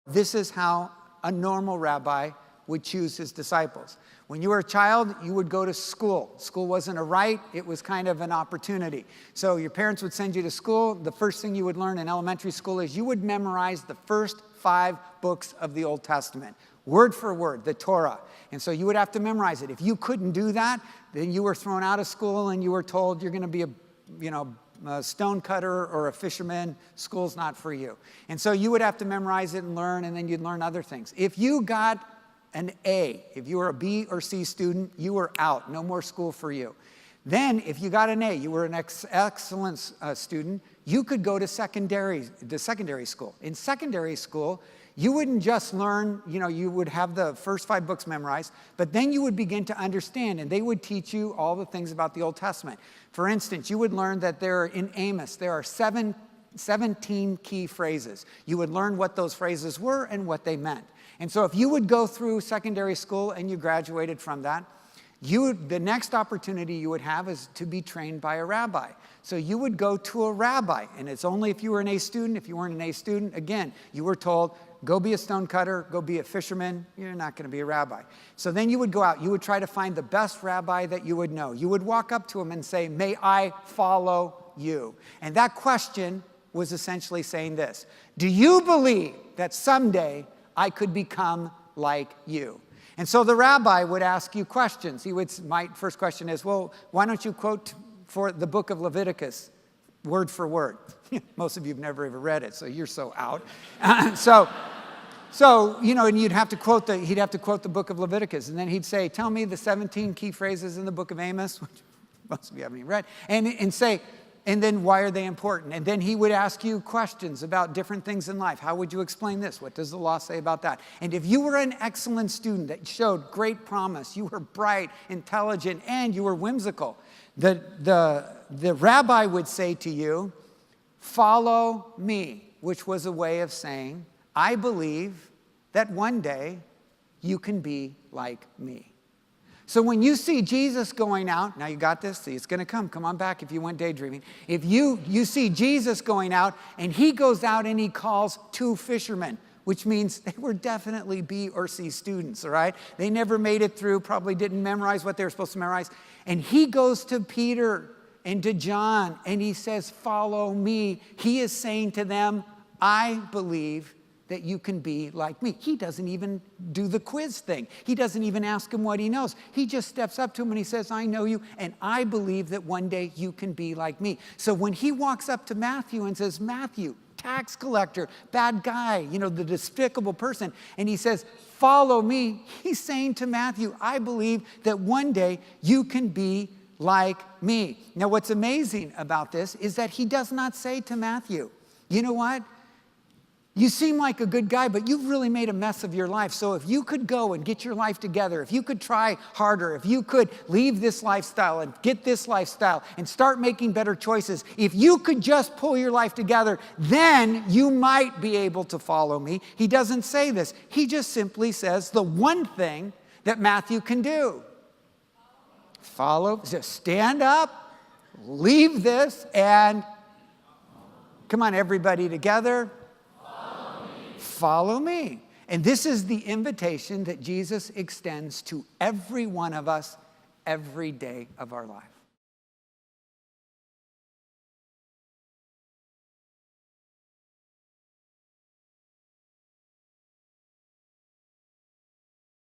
This is how a normal rabbi would choose his disciples. When you were a child, you would go to school. School wasn't a right, it was kind of an opportunity. So your parents would send you to school. The first thing you would learn in elementary school is you would memorize the first 5 books of the Old Testament, word for word, the Torah. And so you would have to memorize it. If you couldn't do that, then you were thrown out of school and you were told you're going to be a stone cutter or a fisherman. School's not for you. And so you would have to memorize it and learn, and then you'd learn other things. If you got an A, if you were a B or C student, you were out. No more school for you. Then, if you got an A, you were an excellent student, you could go to secondary school. In secondary school, you wouldn't just learn, you would have the first 5 books memorized, but then you would begin to understand, and they would teach you all the things about the Old Testament. For instance, you would learn that in Amos, there are 17 key phrases. You would learn what those phrases were and what they meant. And so if you would go through secondary school and you graduated from that, the next opportunity you would have is to be trained by a rabbi. So you would go to a rabbi, and it's only if you were an A student. If you weren't an A student, again, you were told, go be a stone cutter, go be a fisherman. You're not going to be a rabbi. So then you would go out. You would try to find the best rabbi that you would know. You would walk up to him and say, may I follow you? And that question was essentially saying this: do you believe that someday I could become like you? And so the rabbi would ask you questions. My first question is, well, why don't you quote for the book of Leviticus, word for word? Most of you have never ever read it, so you're so out. And he'd have to quote the book of Leviticus, and then he'd say, tell me the 17 key phrases in the book of Amos, which most of you haven't even read, and say, and then why are they important? And then he would ask you questions about different things in life. How would you explain this? What does the law say about that? And if you were an excellent student that showed great promise, you were bright, intelligent, and you were whimsical, the rabbi would say to you, follow me, which was a way of saying, I believe that one day you can be like me. So when you see Jesus going out, now you got this? See, it's going to come. Come on back if you went daydreaming. If you see Jesus going out, and he goes out and he calls 2 fishermen, which means they were definitely B or C students, all right? They never made it through, probably didn't memorize what they were supposed to memorize. And he goes to Peter and to John, and he says, follow me. He is saying to them, I believe that you can be like me. He doesn't even do the quiz thing. He doesn't even ask him what he knows. He just steps up to him and he says, I know you, and I believe that one day you can be like me. So when he walks up to Matthew and says, Matthew, tax collector, bad guy, the despicable person, and he says, follow me, he's saying to Matthew, I believe that one day you can be like me. Now what's amazing about this is that he does not say to Matthew, you know what? You seem like a good guy, but you've really made a mess of your life. So if you could go and get your life together, if you could try harder, if you could leave this lifestyle and get this lifestyle and start making better choices, if you could just pull your life together, then you might be able to follow me. He doesn't say this. He just simply says the one thing that Matthew can do. Just stand up, leave this, and come on, everybody together. Follow me. And this is the invitation that Jesus extends to every one of us every day of our life.